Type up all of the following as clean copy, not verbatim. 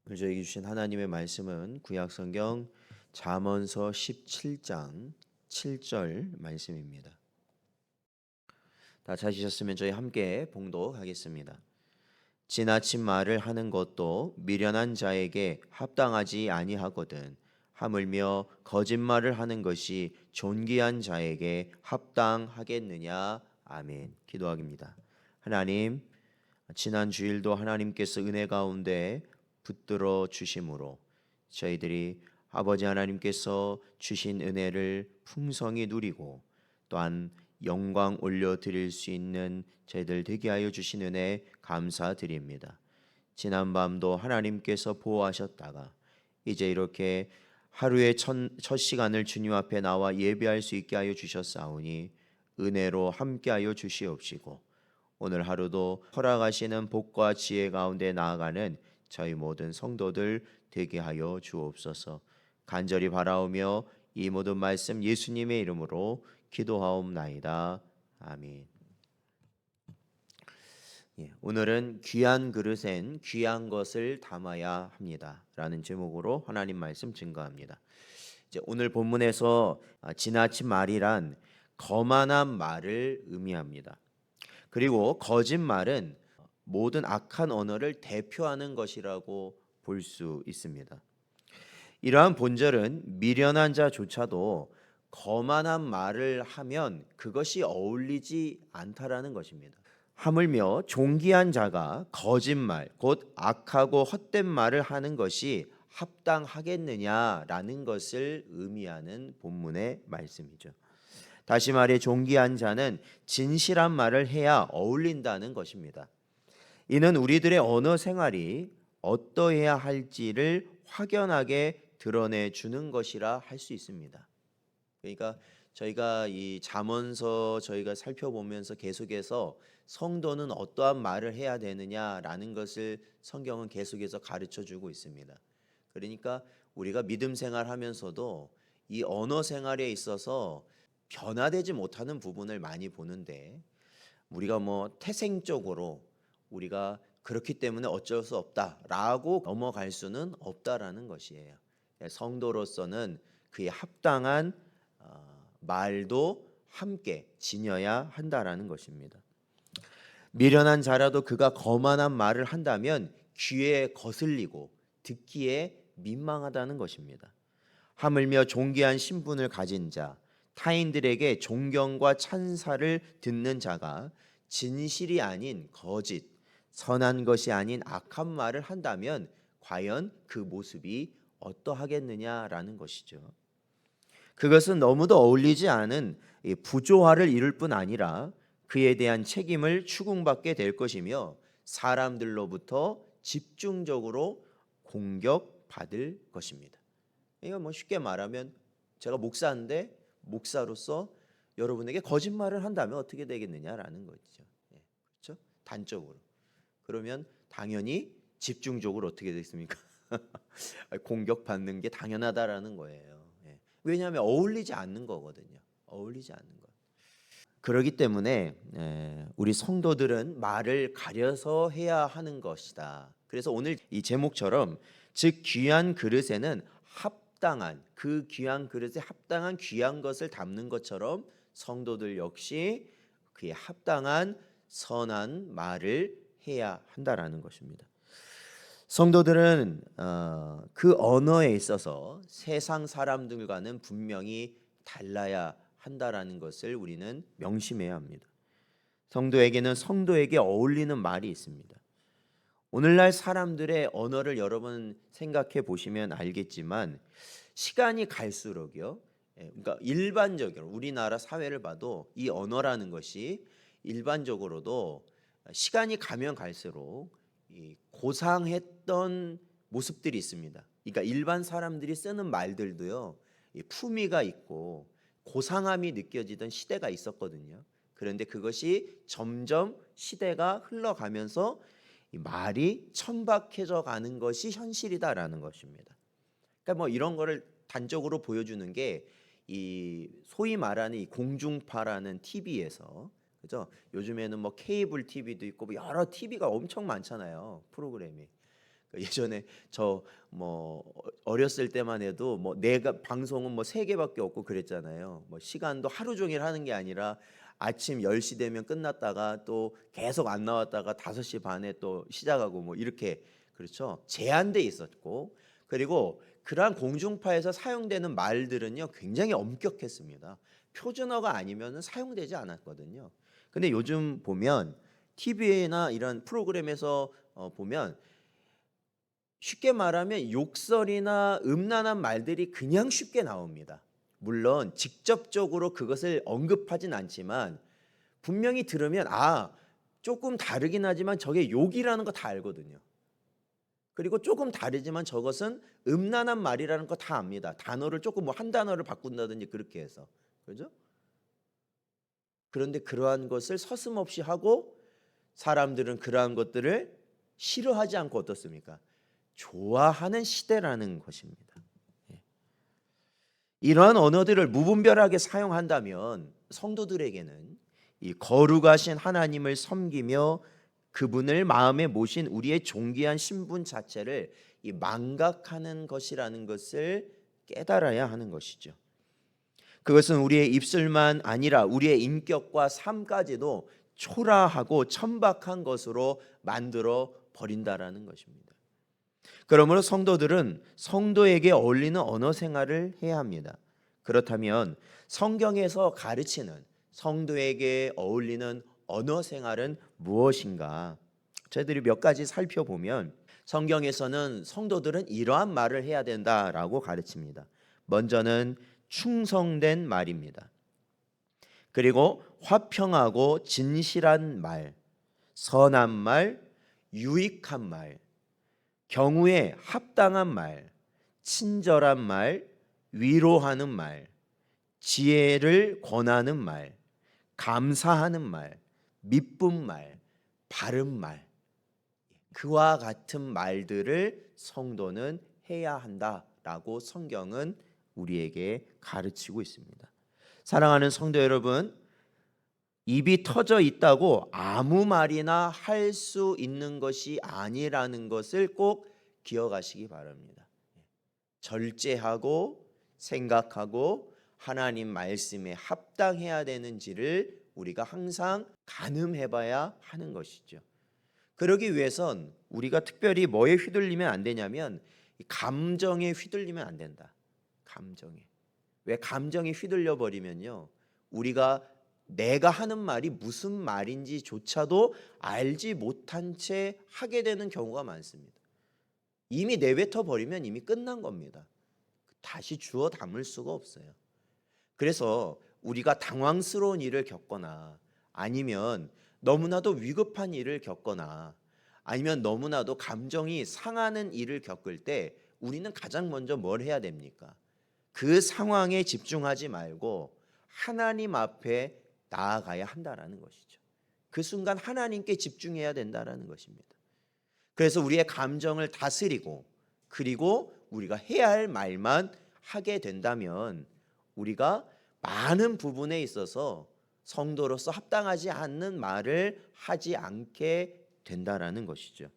오늘 저에게 주신 하나님의 말씀은 구약성경 잠언서 17장 7절 말씀입니다. 다 찾으셨으면 저희 함께 봉독하겠습니다. 지나친 말을 하는 것도 미련한 자에게 합당하지 아니하거든 하물며 거짓말을 하는 것이 존귀한 자에게 합당하겠느냐. 아멘. 기도하겠습니다. 하나님, 지난 주일도 하나님께서 은혜 가운데 붙들어 주심으로 저희들이 아버지 하나님께서 주신 은혜를 풍성히 누리고 또한 영광 올려 드릴 수 있는 저희들 되게 하여 주신 은혜 감사드립니다. 지난 밤도 하나님께서 보호하셨다가 이제 이렇게 하루의 첫 시간을 주님 앞에 나와 예배할 수 있게 하여 주셨사오니 은혜로 함께하여 주시옵시고 오늘 하루도 허락하시는 복과 지혜 가운데 나아가는 저희 모든 성도들 되게 하여 주옵소서. 간절히 바라오며 이 모든 말씀 예수님의 이름으로 기도하옵나이다. 아멘. 오늘은 귀한 그릇엔 귀한 것을 담아야 합니다라는 제목으로 하나님 말씀 증거합니다. 오늘 본문에서 지나친 말이란 거만한 말을 의미합니다. 그리고 거짓말은 모든 악한 언어를 대표하는 것이라고 볼 수 있습니다. 이러한 본절은 미련한 자조차도 거만한 말을 하면 그것이 어울리지 않다라는 것입니다. 하물며 존귀한 자가 거짓말, 곧 악하고 헛된 말을 하는 것이 합당하겠느냐라는 것을 의미하는 본문의 말씀이죠. 다시 말해 존귀한 자는 진실한 말을 해야 어울린다는 것입니다. 이는 우리들의 언어 생활이 어떠해야 할지를 확연하게 드러내 주는 것이라 할 수 있습니다. 그러니까 저희가 이 잠언서 저희가 살펴보면서 계속해서 성도는 어떠한 말을 해야 되느냐라는 것을 성경은 계속해서 가르쳐 주고 있습니다. 그러니까 우리가 믿음 생활하면서도 이 언어 생활에 있어서 변화되지 못하는 부분을 많이 보는데 우리가 태생적으로 우리가 그렇기 때문에 어쩔 수 없다라고 넘어갈 수는 없다라는 것이에요. 성도로서는 그에 합당한 말도 함께 지녀야 한다라는 것입니다. 미련한 자라도 그가 거만한 말을 한다면 귀에 거슬리고 듣기에 민망하다는 것입니다. 하물며 존귀한 신분을 가진 자, 타인들에게 존경과 찬사를 듣는 자가 진실이 아닌 거짓, 선한 것이 아닌 악한 말을 한다면 과연 그 모습이 어떠하겠느냐라는 것이죠. 그것은 너무도 어울리지 않은 부조화를 이룰 뿐 아니라 그에 대한 책임을 추궁받게 될 것이며 사람들로부터 집중적으로 공격받을 것입니다. 이거 쉽게 말하면 제가 목사인데 목사로서 여러분에게 거짓말을 한다면 어떻게 되겠느냐라는 거죠. 그렇죠? 단적으로. 그러면 당연히 집중적으로 어떻게 되겠습니까? 공격받는 게 당연하다라는 거예요. 왜냐하면 어울리지 않는 거거든요. 어울리지 않는 것. 그렇기 때문에 우리 성도들은 말을 가려서 해야 하는 것이다. 그래서 오늘 이 제목처럼 즉 귀한 그릇에는 합당한 그 귀한 그릇에 합당한 귀한 것을 담는 것처럼 성도들 역시 그에 합당한 선한 말을 해야 한다라는 것입니다. 성도들은 그 언어에 있어서 세상 사람들과는 분명히 달라야 한다라는 것을 우리는 명심해야 합니다. 성도에게는 성도에게 어울리는 말이 있습니다. 오늘날 사람들의 언어를 여러분 생각해 보시면 알겠지만 시간이 갈수록요. 그러니까 일반적으로 우리나라 사회를 봐도 이 언어라는 것이 일반적으로도 시간이 가면 갈수록 고상했던 모습들이 있습니다. 그러니까 일반 사람들이 쓰는 말들도요. 품위가 있고 고상함이 느껴지던 시대가 있었거든요. 그런데 그것이 점점 시대가 흘러가면서 이 말이 천박해져 가는 것이 현실이다라는 것입니다. 그러니까 이런 거를 단적으로 보여주는 게 이 소위 말하는 이 공중파라는 TV에서 그죠? 요즘에는 케이블 TV도 있고 여러 TV가 엄청 많잖아요. 프로그램이. 예전에 저 뭐 어렸을 때만 해도 뭐 내가 방송은 뭐 3개밖에 없고 그랬잖아요. 뭐 시간도 하루 종일 하는 게 아니라 아침 10시 되면 끝났다가 또 계속 안 나왔다가 5시 반에 또 시작하고 뭐 이렇게, 그렇죠? 제한돼 있었고, 그리고 그러한 공중파에서 사용되는 말들은요 굉장히 엄격했습니다. 표준어가 아니면 사용되지 않았거든요. 근데 요즘 보면 TV나 이런 프로그램에서 보면 쉽게 말하면 욕설이나 음란한 말들이 그냥 쉽게 나옵니다. 물론 직접적으로 그것을 언급하진 않지만 분명히 들으면 조금 다르긴 하지만 저게 욕이라는 거 다 알거든요. 그리고 조금 다르지만 저것은 음란한 말이라는 거 다 압니다. 단어를 조금 뭐 한 단어를 바꾼다든지 그렇게 해서. 그죠? 그런데 그러한 것을 서슴없이 하고 사람들은 그러한 것들을 싫어하지 않고 어떻습니까? 좋아하는 시대라는 것입니다. 예. 이러한 언어들을 무분별하게 사용한다면 성도들에게는 이 거룩하신 하나님을 섬기며 그분을 마음에 모신 우리의 존귀한 신분 자체를 이 망각하는 것이라는 것을 깨달아야 하는 것이죠. 그것은 우리의 입술만 아니라 우리의 인격과 삶까지도 초라하고 천박한 것으로 만들어 버린다라는 것입니다. 그러므로 성도들은 성도에게 어울리는 언어 생활을 해야 합니다. 그렇다면 성경에서 가르치는 성도에게 어울리는 언어 생활은 무엇인가? 저희들이 몇 가지 살펴보면 성경에서는 성도들은 이러한 말을 해야 된다라고 가르칩니다. 먼저는 충성된 말입니다. 그리고 화평하고 진실한 말, 선한 말, 유익한 말, 경우에 합당한 말, 친절한 말, 위로하는 말, 지혜를 권하는 말, 감사하는 말, 미쁜 말, 바른 말, 그와 같은 말들을 성도는 해야 한다라고 성경은 우리에게 가르치고 있습니다. 사랑하는 성도 여러분, 입이 터져 있다고 아무 말이나 할 수 있는 것이 아니라는 것을 꼭 기억하시기 바랍니다. 절제하고 생각하고 하나님 말씀에 합당해야 되는지를 우리가 항상 가늠해봐야 하는 것이죠. 그러기 위해선 우리가 특별히 뭐에 휘둘리면 안 되냐면 감정에 휘둘리면 안 된다. 감정에. 왜 감정에 휘둘려 버리면요, 우리가 내가 하는 말이 무슨 말인지조차도 알지 못한 채 하게 되는 경우가 많습니다. 이미 내뱉어 버리면 이미 끝난 겁니다. 다시 주워 담을 수가 없어요. 그래서 우리가 당황스러운 일을 겪거나 아니면 너무나도 위급한 일을 겪거나 아니면 너무나도 감정이 상하는 일을 겪을 때 우리는 가장 먼저 뭘 해야 됩니까? 그 상황에 집중하지 말고 하나님 앞에 나아가야 한다라는 것이죠. 그 순간 하나님께 집중해야 된다라는 것입니다. 그래서 우리의 감정을 다스리고 그리고 우리가 해야 할 말만 하게 된다면 우리가 많은 부분에 있어서 성도로서 합당하지 않는 말을 하지 않게 된다라는 것이죠.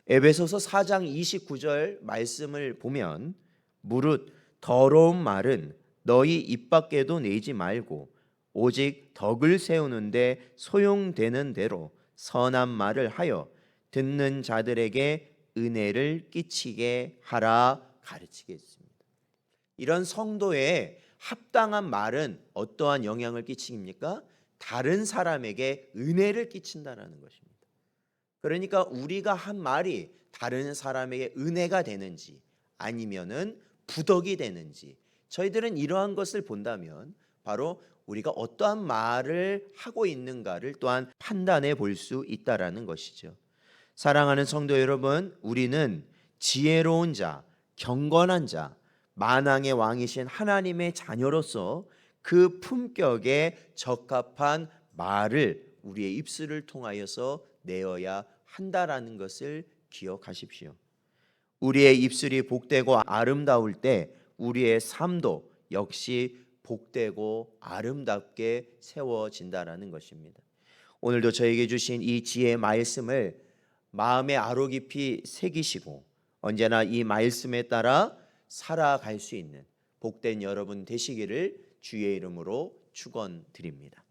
에베소서 4장 29절 말씀을 보면 무릇 더러운 말은 너희 입 밖에도 내지 말고 오직 덕을 세우는데 소용되는 대로 선한 말을 하여 듣는 자들에게 은혜를 끼치게 하라 가르치겠습니다. 이런 성도의 합당한 말은 어떠한 영향을 끼칩니까? 다른 사람에게 은혜를 끼친다라는 것입니다. 그러니까 우리가 한 말이 다른 사람에게 은혜가 되는지 아니면은 부덕이 되는지 저희들은 이러한 것을 본다면 바로 우리가 어떠한 말을 하고 있는가를 또한 판단해 볼 수 있다라는 것이죠. 사랑하는 성도 여러분, 우리는 지혜로운 자, 경건한 자, 만왕의 왕이신 하나님의 자녀로서 그 품격에 적합한 말을 우리의 입술을 통하여서 내어야 한다라는 것을 기억하십시오. 우리의 입술이 복되고 아름다울 때 우리의 삶도 역시 복되고 아름답게 세워진다라는 것입니다. 오늘도 저에게 주신 이 지혜의 말씀을 마음에 아로 깊이 새기시고 언제나 이 말씀에 따라 살아갈 수 있는 복된 여러분 되시기를 주의 이름으로 축원드립니다.